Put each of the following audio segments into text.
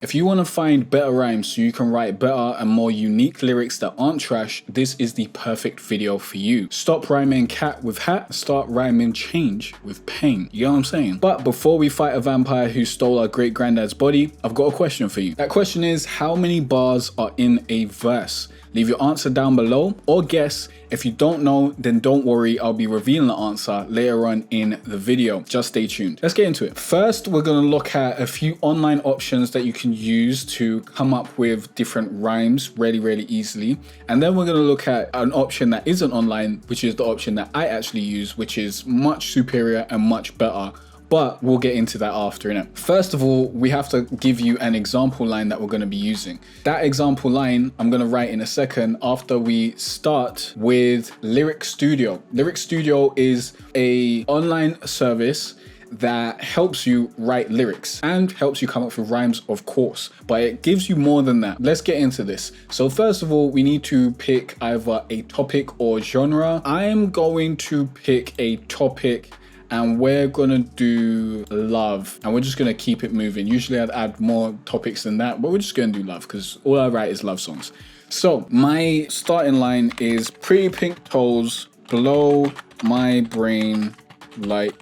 If you want to find better rhymes so you can write better and more unique lyrics that aren't trash, this is the perfect video for you. Stop rhyming cat with hat, start rhyming change with pain. You know what I'm saying? But before we fight a vampire who stole our great granddad's body, I've got a question for you. That question is, how many bars are in a verse? Leave your answer down below or guess. If you don't know, then don't worry, I'll be revealing the answer later on in the video. Just stay tuned. Let's get into it. First, we're gonna look at a few online options that you can use to come up with different rhymes really easily. And then we're gonna look at an option that isn't online, which is the option that I actually use, which is much superior and much better. But we'll get into that after, innit? First of all, we have to give you an example line that we're gonna be using. That example line, I'm gonna write in a second after we start with Lyric Studio. Lyric Studio is an online service that helps you write lyrics and helps you come up with rhymes, of course, but it gives you more than that. Let's get into this. So first of all, we need to pick either a topic or genre. I'm going to pick a topic and we're gonna do love, and we're just gonna keep it moving. Usually I'd add more topics than that, but we're just gonna do love because all I write is love songs. So my starting line is pretty pink toes blow my brain like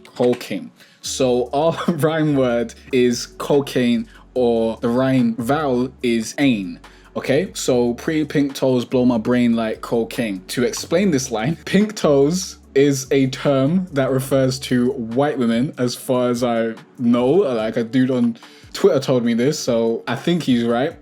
cocaine. So our rhyme word is cocaine, or the rhyme vowel is ain. Okay, so pretty pink toes blow my brain like cocaine. To explain this line, pink toes is a term that refers to white women, as far as I know. Like, a dude on Twitter told me this, so I think he's right.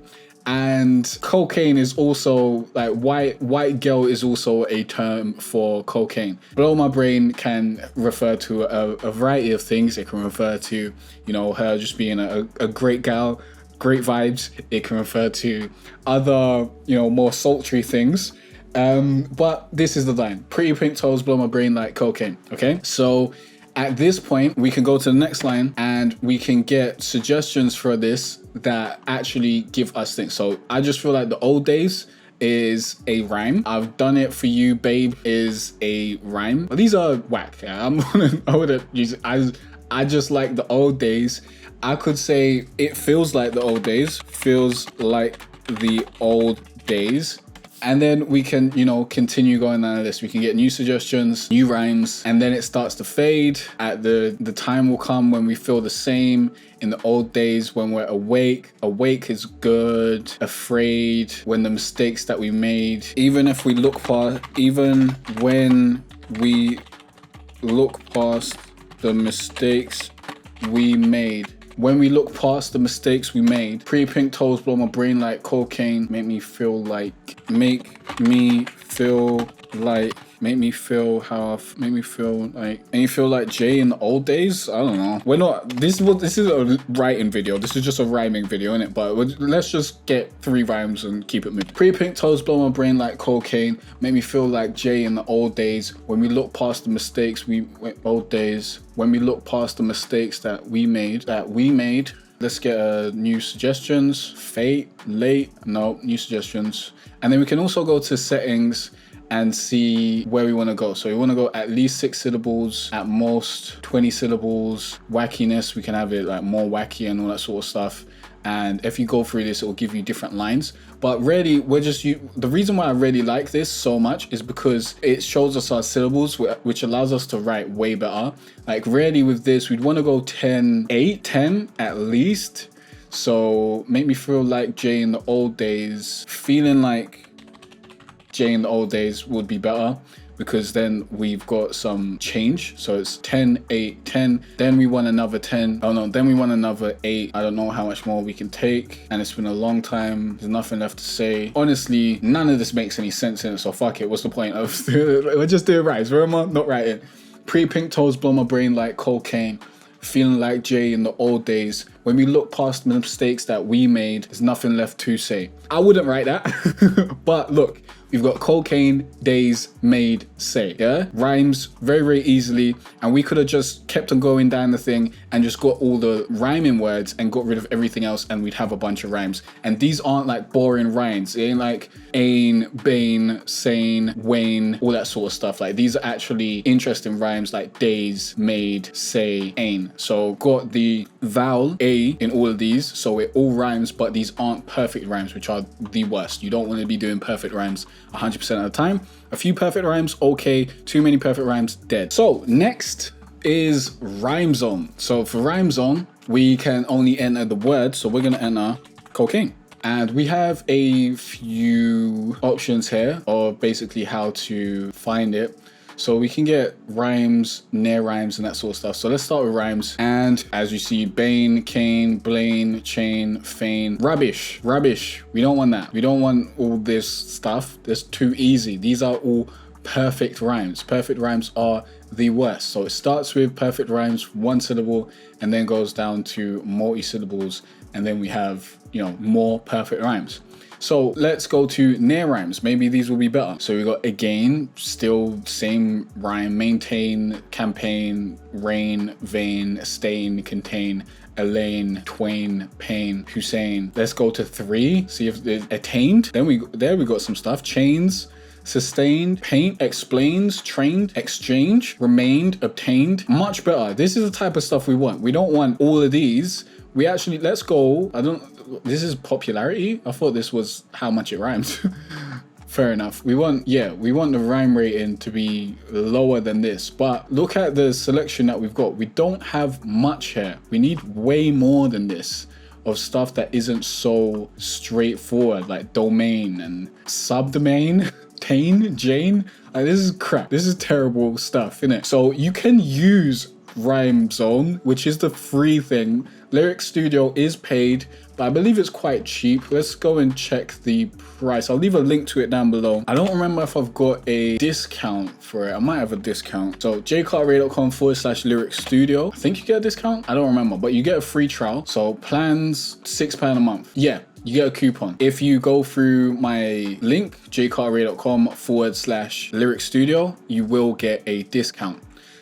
And cocaine is also like white girl is also a term for cocaine. Blow my brain can refer to a variety of things. It can refer to, you know, her just being a great gal, great vibes. It can refer to other, you know, more sultry things. But this is the line. Pretty pink toes blow my brain like cocaine. Okay, so at this point we can go to the next line and we can get suggestions for this that actually give us things. So I just feel like the old days is a rhyme. I've done it for you, babe, is a rhyme. But these are whack. I wouldn't use it. I just like the old days. I could say it feels like the old days. Feels like the old days. And then we can, you know, continue going down this. We can get new suggestions, new rhymes, and then it starts to fade. At the time will come when we feel the same. In the old days, when we're awake. Awake is good. Afraid, when the mistakes that we made. Even when we look past the mistakes we made. When we look past the mistakes we made. Pretty pink toes blow my brain like cocaine. Make me feel like Jay in the old days. I don't know. We're not. This is a writing video. This is just a rhyming video, innit? But let's just get 3 rhymes and keep it moving. Pretty pink toes blow my brain like cocaine. Make me feel like Jay in the old days. When we look past the mistakes When we look past the mistakes that we made. Let's get new suggestions. Fate, late, no, new suggestions. And then we can also go to settings and see where we want to go. So we want to go at least 6 syllables, at most 20 syllables. Wackiness, we can have it like more wacky and all that sort of stuff. And if you go through this, it will give you different lines. But really, the reason why I really like this so much is because it shows us our syllables, which allows us to write way better. Like really with this, we'd want to go 10 at least. So make me feel like Jay in the old days. Feeling like Jay in the old days would be better, because then we've got some change. So it's 10, 8, 10. Then we want another 10. Oh no, then we want another 8. I don't know how much more we can take. And it's been a long time. There's nothing left to say. Honestly, none of this makes any sense in it. So fuck it. What's the point of we're just doing rhymes. Where am I? Not writing. Pretty pink toes blow my brain like cocaine. Feeling like Jay in the old days. When we look past the mistakes that we made, there's nothing left to say. I wouldn't write that. But look, You've got cocaine, days, made, say. Yeah, rhymes very, very easily. And we could have just kept on going down the thing and just got all the rhyming words and got rid of everything else, and we'd have a bunch of rhymes. And these aren't like boring rhymes. It ain't like ain, bane, sane, wane, all that sort of stuff. Like these are actually interesting rhymes like days, made, say, ain. So got the vowel A in all of these, so it all rhymes, but these aren't perfect rhymes, which are the worst. You don't want to be doing perfect rhymes 100% of the time. A few perfect rhymes, okay. Too many perfect rhymes, dead. So next is rhyme zone. So for rhyme zone, we can only enter the word. So we're going to enter cocaine. And we have a few options here of basically how to find it. So we can get rhymes, near rhymes, and that sort of stuff. So let's start with rhymes. And as you see, bane, cane, blane, chain, feign, rubbish. We don't want that. We don't want all this stuff. That's too easy. These are all perfect rhymes. Perfect rhymes are the worst. So it starts with perfect rhymes, one syllable, and then goes down to multi-syllables. And then we have, more perfect rhymes. So let's go to near rhymes. Maybe these will be better. So we got again, still same rhyme, maintain, campaign, rain, vein, stain, contain, Elaine, Twain, Pain, Hussein. Let's go to 3, see if it's attained. Then we got some stuff. Chains, sustained, paint, explains, trained, exchange, remained, obtained. Much better. This is the type of stuff we want. We don't want all of these. We actually, let's go, this is popularity. I thought this was how much it rhymes. Fair enough. We want the rhyme rating to be lower than this, but look at the selection that we've got. We don't have much here. We need way more than this of stuff that isn't so straightforward, like domain and subdomain, Tane, Jane. Like, this is crap. This is terrible stuff, innit? So you can use Rhyme Zone, which is the free thing. Lyric Studio is paid, but I believe it's quite cheap. Let's go and check the price. I'll leave a link to it down below. I don't remember if I've got a discount for it. I might have a discount. So jcartray.com/lyric studio. I think you get a discount. I don't remember, but you get a free trial. So plans £6 a month. Yeah. You get a coupon. If you go through my link, jcartray.com/lyric studio, you will get a discount.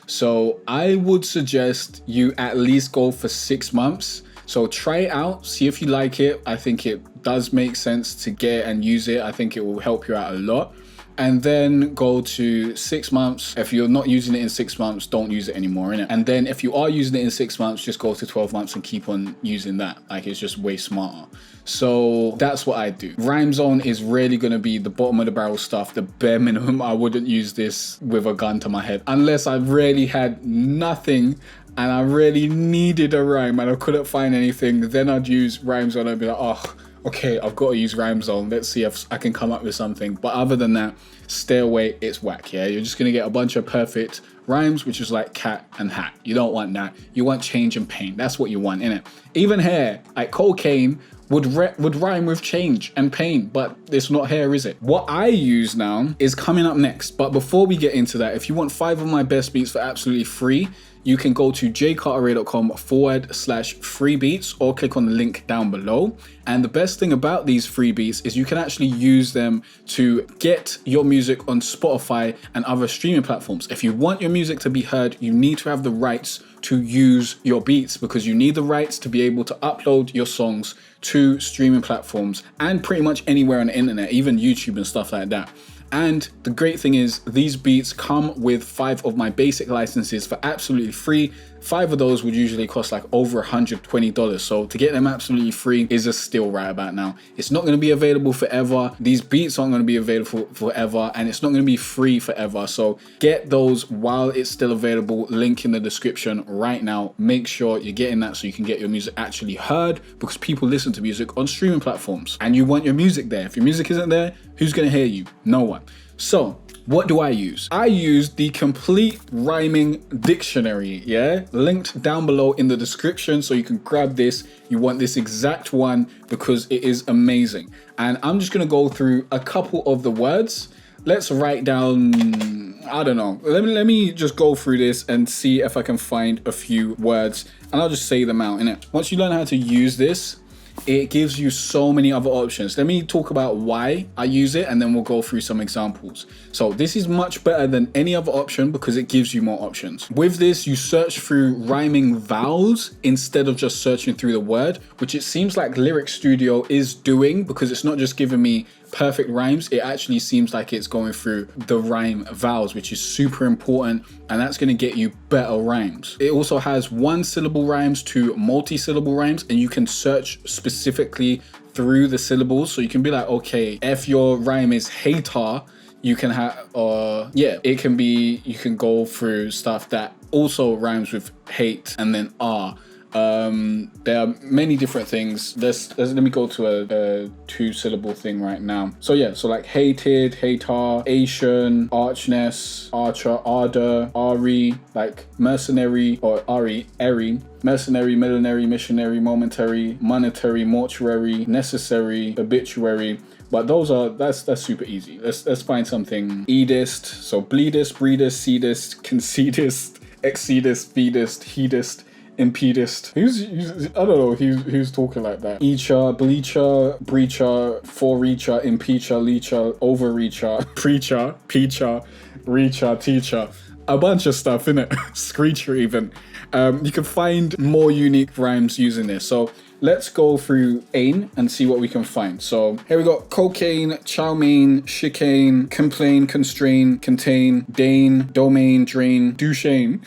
So I would suggest you at least go for 6 months. So try it out, see if you like it. I think it does make sense to get and use it. I think it will help you out a lot. And then go to 6 months. If you're not using it in 6 months, don't use it anymore, innit? And then if you are using it in 6 months, just go to 12 months and keep on using that. Like, it's just way smarter. So that's what I do. Rhyme Zone is really going to be the bottom of the barrel stuff, the bare minimum. I wouldn't use this with a gun to my head unless I really had nothing and I really needed a rhyme and I couldn't find anything. Then I'd use Rhyme Zone and be like, oh, okay, I've got to use Rhyme Zone. Let's see if I can come up with something. But other than that, stay away. It's whack, yeah? You're just going to get a bunch of perfect rhymes, which is like cat and hat. You don't want that. You want change and pain. That's what you want, innit? Even hair, like cocaine, would rhyme with change and pain, but it's not here, is it? What I use now is coming up next. But before we get into that, if you want 5 of my best beats for absolutely free, you can go to jcartray.com/free beats or click on the link down below. And the best thing about these free beats is you can actually use them to get your music on Spotify and other streaming platforms. If you want your music to be heard, you need to have the rights to use your beats, because you need the rights to be able to upload your songs to streaming platforms and pretty much anywhere on the internet, even YouTube and stuff like that. And the great thing is these beats come with 5 of my basic licenses for absolutely free. 5 of those would usually cost like over $120. So to get them absolutely free is a steal right about now. It's not going to be available forever. These beats aren't going to be available forever, and it's not going to be free forever. So get those while it's still available. Link in the description right now. Make sure you're getting that so you can get your music actually heard, because people listen to music on streaming platforms and you want your music there. If your music isn't there, who's going to hear you? No one. So what do I use? I use the complete rhyming dictionary, yeah? Linked down below in the description, so you can grab this. You want this exact one because it is amazing. And I'm just gonna go through a couple of the words. Let's write down, I don't know. Let me just go through this and see if I can find a few words, and I'll just say them out, innit? Once you learn how to use this, it gives you so many other options. Let me talk about why I use it, and then we'll go through some examples. So this is much better than any other option because it gives you more options. With this, you search through rhyming vowels instead of just searching through the word, which it seems like Lyric Studio is doing, because it's not just giving me perfect rhymes, it actually seems like it's going through the rhyme vowels, which is super important, and that's going to get you better rhymes. It also has one syllable rhymes to multi-syllable rhymes, and you can search specifically through the syllables. So you can be like, okay, if your rhyme is hater, you can have, it can be, you can go through stuff that also rhymes with hate and then R. There are many different things. Let me go to a 2-syllable thing right now. So yeah, so like hated, hater, Asian, archness, archer, ardor, Ari, like mercenary, or Ari, Eri, mercenary, millenary, missionary, momentary, monetary, mortuary, necessary, obituary. But that's super easy. Let's find something. Edist, so bleedest, breedest, seedist, concedist, exceedist, feedist, heedist, impedist. I don't know who's talking like that. Eacher, bleacher, breacher, forereacher, impeacher, leecher, overreacher, preacher, peacher, reacher, teacher. A bunch of stuff, innit? Screecher even. You can find more unique rhymes using this. So let's go through AIN and see what we can find. So here we got cocaine, chow mein, chicane, complain, constrain, contain, dane, domain, drain, douchane,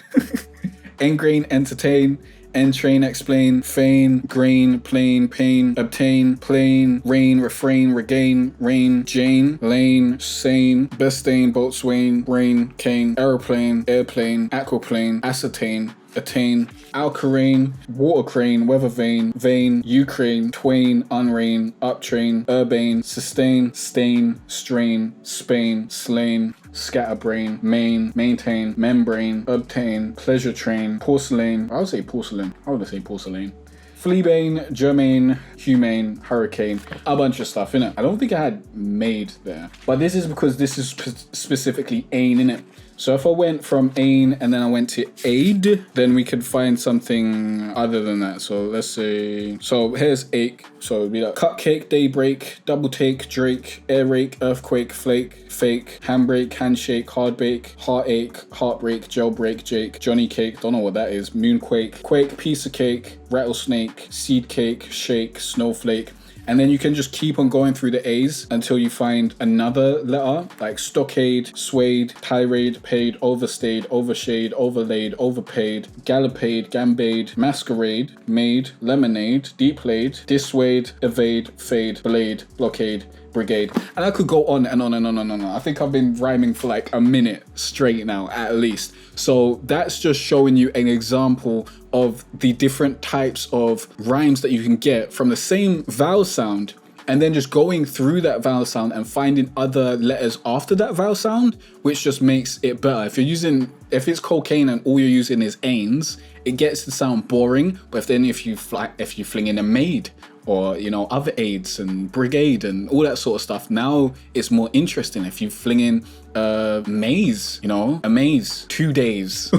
engrain, entertain, entrain, explain, feign, grain, plain, pain, obtain, plain, rain, refrain, regain, rain, Jane, lane, sane, bestain, boatswain, rain, cane, aeroplane, airplane, aquaplane, ascertain, attain, alcarane, water crane, weather vane, vein, Ukraine, twain, unrain, uptrain, urbane, sustain, stain, strain, Spain, slain, scatterbrain, main, maintain, membrane, obtain, pleasure train, porcelain. I would say porcelain. I would say porcelain. Fleabane, germane, humane, hurricane, a bunch of stuff, innit? I don't think I had made there, but this is because this is specifically AIN, innit? So if I went from AIN and then I went to aid, then we could find something other than that. So let's say, so here's ache. So it'd be like cupcake, daybreak, double take, Drake, air rake, earthquake, flake, fake, handbrake, handshake, hard bake, heartache, heartbreak, jailbreak, Jake, Johnny cake, don't know what that is, moonquake, quake, piece of cake, rattlesnake, seed cake, shake, snowflake. And then you can just keep on going through the A's until you find another letter, like stockade, swayed, tirade, paid, overstayed, overshade, overlaid, overpaid, gallopade, gambade, masquerade, made, lemonade, deep laid, dissuade, evade, fade, blade, blockade, brigade. And I could go on and on and on and on. I think I've been rhyming for like a minute straight now, at least. So that's just showing you an example of the different types of rhymes that you can get from the same vowel sound, and then just going through that vowel sound and finding other letters after that vowel sound, which just makes it better. If it's cocaine and all you're using is AINs, it gets to sound boring. But if you fling in a maid, or other aids and brigade and all that sort of stuff, now it's more interesting. If you fling in maze, a maze, 2 days,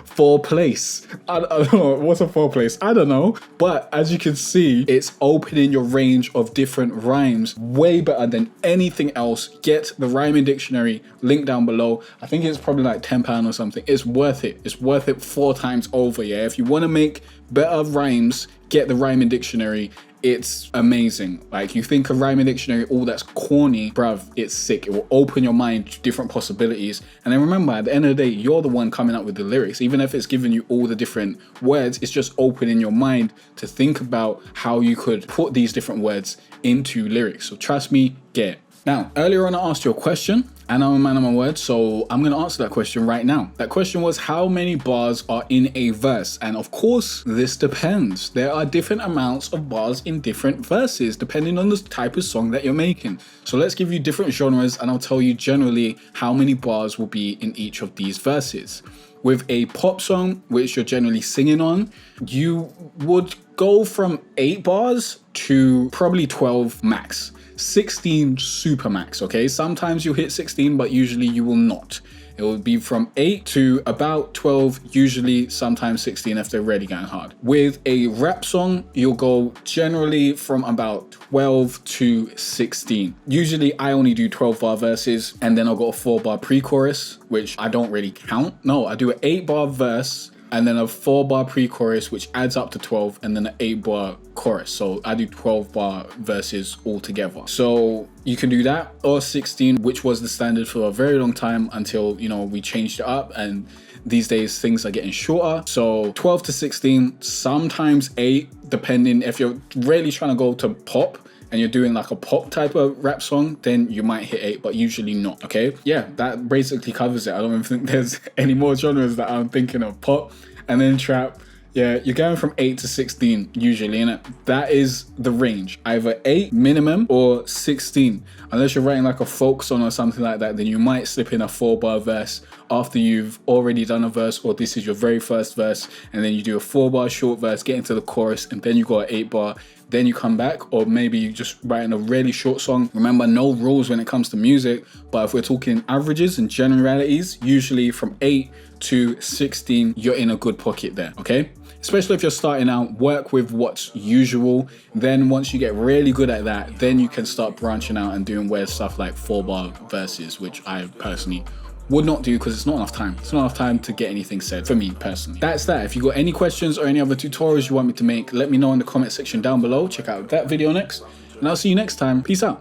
4 place. I don't know, what's a 4 place? I don't know. But as you can see, it's opening your range of different rhymes way better than anything else. Get the rhyming dictionary, link down below. I think it's probably like £10 or something. It's worth it. It's worth it 4 times over, yeah? If you want to make better rhymes, get the rhyming dictionary. It's amazing. Like, you think a rhyming dictionary, oh, that's corny, bruv, it's sick. It will open your mind to different possibilities. And then remember, at the end of the day, you're the one coming up with the lyrics. Even if it's giving you all the different words, it's just opening your mind to think about how you could put these different words into lyrics. So trust me, get it. Now, earlier on I asked you a question, and I'm a man of my word, so I'm going to answer that question right now. That question was, how many bars are in a verse? And of course, this depends. There are different amounts of bars in different verses, depending on the type of song that you're making. So let's give you different genres, and I'll tell you generally how many bars will be in each of these verses. With a pop song, which you're generally singing on, you would go from 8 bars to probably 12 max. 16 super max, okay? Sometimes you'll hit 16, but usually you will not. It will be from 8 to about 12, usually sometimes 16 if they're really going hard. With a rap song, you'll go generally from about 12 to 16. Usually I only do 12 bar verses, and then I've got a 4 bar pre-chorus, which I don't really count. No, I do an 8 bar verse, and then a 4 bar pre-chorus, which adds up to 12, and then an 8 bar chorus. So I do 12 bar verses altogether. So you can do that, or 16, which was the standard for a very long time until, you know, we changed it up, and these days things are getting shorter. So 12 to 16, sometimes 8, depending if you're really trying to go to pop and you're doing like a pop type of rap song, then you might hit 8, but usually not. Okay, yeah, that basically covers it. I don't even think there's any more genres that I'm thinking of. Pop and then trap. Yeah, you're going from 8 to 16 usually, and that is the range. Either 8 minimum or 16. Unless you're writing like a folk song or something like that, then you might slip in a 4 bar verse after you've already done a verse, or this is your very first verse, and then you do a 4 bar short verse, get into the chorus, and then you got an 8 bar. Then you come back, or maybe you just writing a really short song. Remember, no rules when it comes to music, but if we're talking averages and generalities, usually from 8 to 16, you're in a good pocket there, okay? Especially if you're starting out, work with what's usual. Then once you get really good at that, then you can start branching out and doing weird stuff like 4 bar verses, which I personally would not do because it's not enough time. It's not enough time to get anything said for me personally. That's that. If you got any questions or any other tutorials you want me to make, let me know in the comment section down below. Check out that video next, and I'll see you next time. Peace out.